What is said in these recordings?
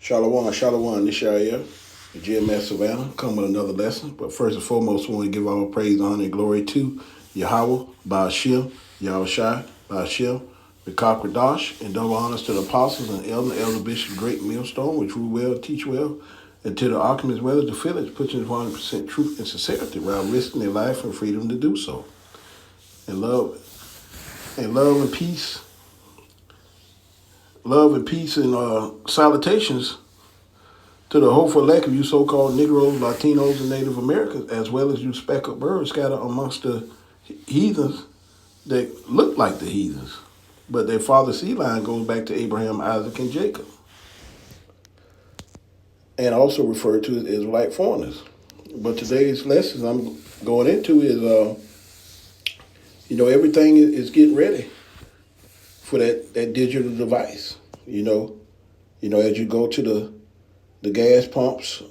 Shalom, shalom, this Yahya, the GMS Savannah, come with another lesson. But first and foremost, we want to give all praise, honor, and glory to Yahweh, Ba'ashim, Yahweh Shai, Ba'ashim, Rekah Kradash, and double honors to the apostles and elder bishop, great millstone, which rule well, teach well, and to the archim as well as the village, pushing 100% truth and sincerity, while risking their life and freedom to do so. And love and peace. Love and peace and salutations to the hopeful elect of you so-called Negroes, Latinos, and Native Americans, as well as you speckled birds scattered amongst the heathens that look like the heathens. But their father's seed line goes back to Abraham, Isaac, and Jacob. And also referred to as Israelite foreigners. But today's lesson I'm going into is, everything is getting ready for that digital device. As you go to the gas pumps,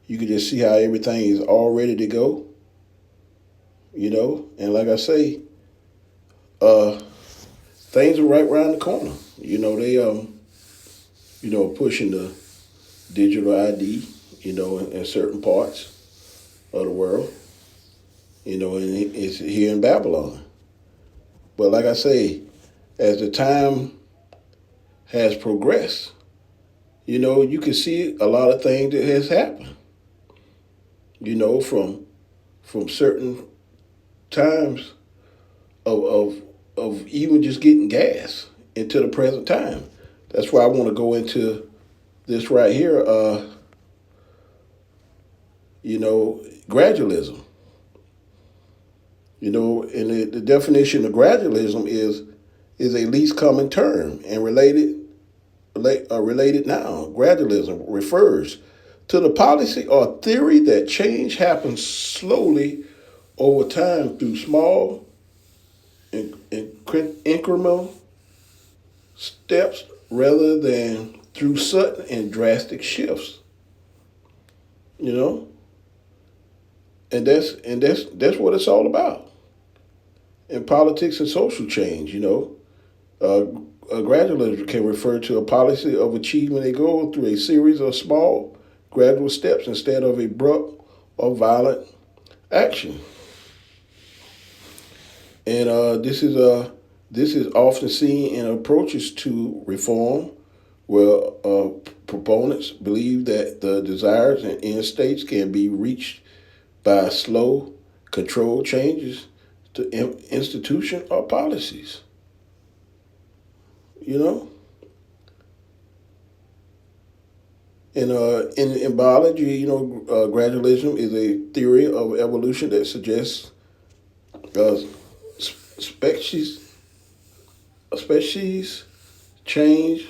you can just see how everything is all ready to go. And like I say, things are right around the corner. They pushing the digital ID, in certain parts of the world, and it's here in Babylon. But like I say, as the time has progressed, you can see a lot of things that has happened, from certain times of even just getting gas into the present time. That's why I want to go into this right here, gradualism. And the definition of gradualism is a least common term and related noun. Gradualism refers to the policy or theory that change happens slowly over time through small incremental steps rather than through sudden and drastic shifts. And that's what it's all about. In politics and social change, gradualism can refer to a policy of achieving a goal through a series of small, gradual steps instead of abrupt or violent action. And this is often seen in approaches to reform, where proponents believe that the desires and end states can be reached by slow, controlled changes to institution or policies. In biology, gradualism is a theory of evolution that suggests species change,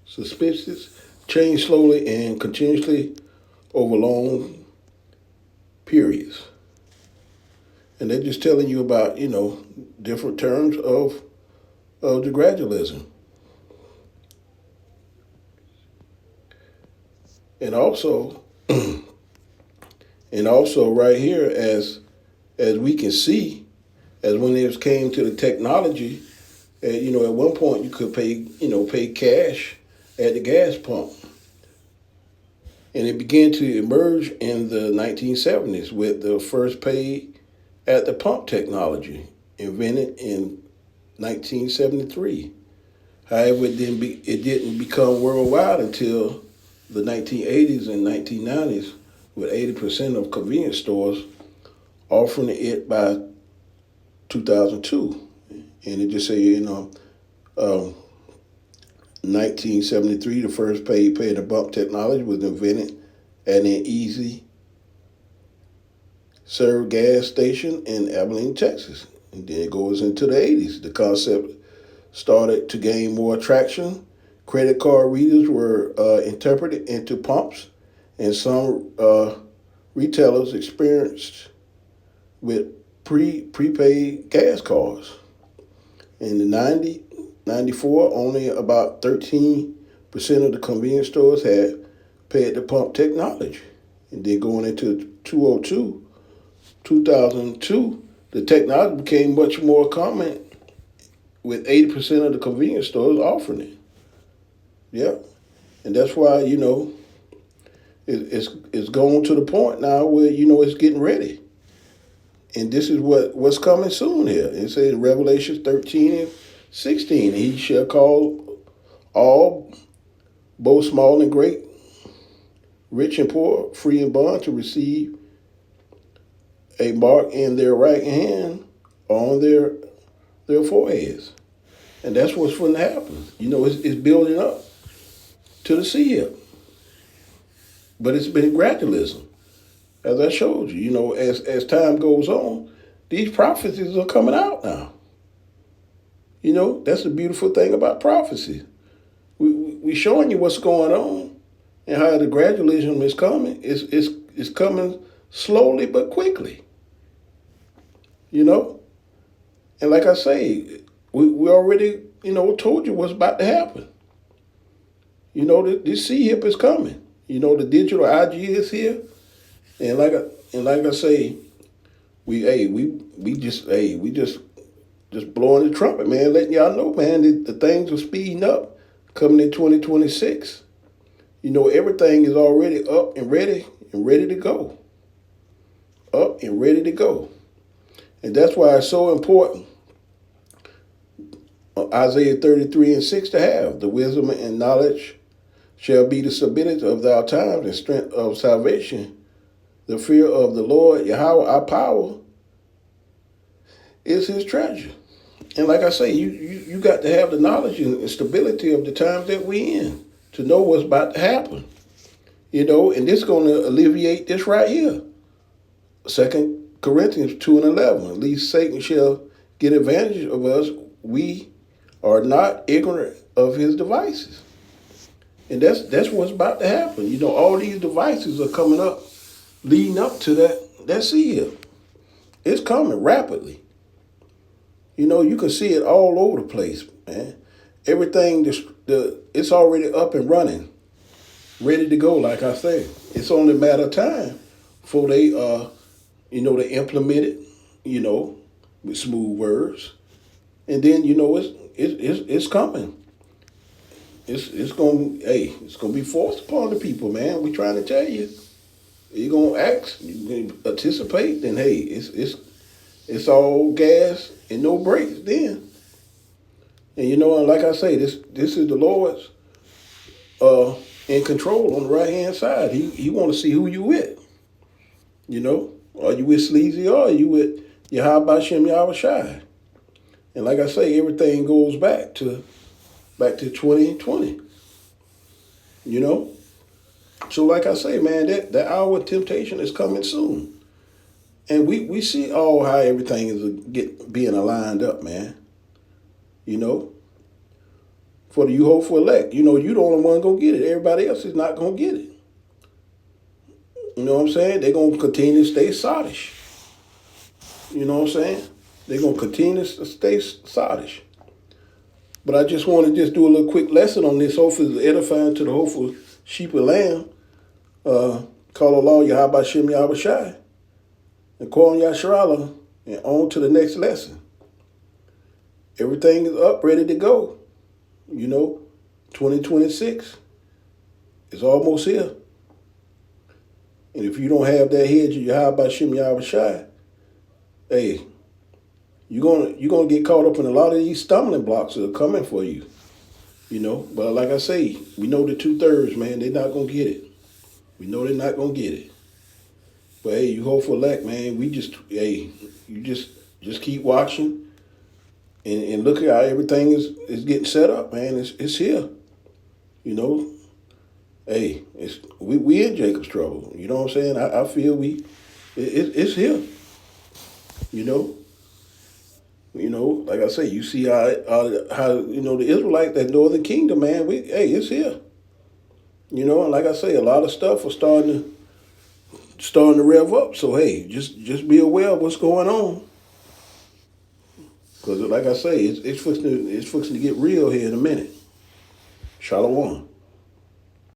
species change slowly and continuously over long periods. And they're just telling you about, different terms of the gradualism. And also right here, as we can see, as when it came to the technology, at one point you could pay cash at the gas pump. And it began to emerge in the 1970s with the first pay at the pump technology, invented in 1973. However, it didn't become worldwide until the 1980s and 1990s, with 80% of convenience stores offering it by 2002. And it just say, 1973, the first pay the bump technology was invented at an easy serve gas station in Abilene, Texas. And then it goes into the 80s. The concept started to gain more traction. Credit card readers were interpreted into pumps, and some retailers experienced with prepaid gas cards. In the 94, only about 13% of the convenience stores had paid the pump technology. And then going into 2002, the technology became much more common with 80% of the convenience stores offering it. Yeah, and that's why it's going to the point now where it's getting ready, and this is what's coming soon here. It says Revelation 13:16, he shall call all, both small and great, rich and poor, free and bond, to receive a mark in their right hand on their foreheads. And that's what's going to happen. It's building up to the seal. But it's been gradualism. As I showed you, as time goes on, these prophecies are coming out now. That's the beautiful thing about prophecy. We showing you what's going on and how the gradualism is coming. It's coming slowly but quickly. And like I say, we already, told you what's about to happen. This C-hip is coming. The digital IG is here. And like I say, we just blowing the trumpet, man, letting y'all know, man, that the things are speeding up coming in 2026. Everything is already up and ready to go. Up and ready to go. And that's why it's so important, Isaiah 33:6, to have the wisdom and knowledge shall be the stability of thy times and strength of salvation. The fear of the Lord, Yahweh, our power, is his treasure. And like I say, you got to have the knowledge and stability of the times that we in to know what's about to happen. And this is going to alleviate this right here. 2 Corinthians 2:11, at least Satan shall get advantage of us. We are not ignorant of his devices. And that's what's about to happen. All these devices are coming up, leading up to that seal. It's coming rapidly. You can see it all over the place, man. Everything, it's already up and running, ready to go, like I say. It's only a matter of time before they, they implement it, with smooth words. And then, it's coming. It's gonna be forced upon the people, man. We trying to tell you. You're gonna act, you're gonna anticipate, then hey, it's all gas and no brakes then. And and like I say, this is the Lord's in control on the right hand side. He wanna see who you with. Are you with sleazy or are you with Yahweh Shem Yahweh Shai? And like I say, everything goes back to 2020. So like I say, man, that hour of temptation is coming soon. And we see how everything is being aligned up, man. For the you hope for elect, you the only one gonna get it. Everybody else is not gonna get it. You know what I'm saying? They're gonna continue to stay sottish. You know what I'm saying? They're gonna continue to stay sottish. But I just want to do a little quick lesson on this. Hopefully it's edifying to the hopeful sheep and lamb. Call Allah Yahweh Shem Yahweh Shai. And call on Yasharallah. And on to the next lesson. Everything is up, ready to go. 2026 is almost here. And if you don't have that hedge of Yahweh Shem Yahweh Shai, hey, you're gonna get caught up in a lot of these stumbling blocks that are coming for you. But like I say, we know the 2/3, man, they're not gonna get it. We know they're not gonna get it. But hey, you hope for elect, man. You just keep watching and look at how everything is getting set up, man. It's here. Hey, we in Jacob's trouble. You know what I'm saying? I feel it's here. Like I say, you see how the Israelites, that northern kingdom, man, it's here. And like I say, a lot of stuff are starting to rev up. So hey, just be aware of what's going on. Because like I say, it's fixing to get real here in a minute. Shalom.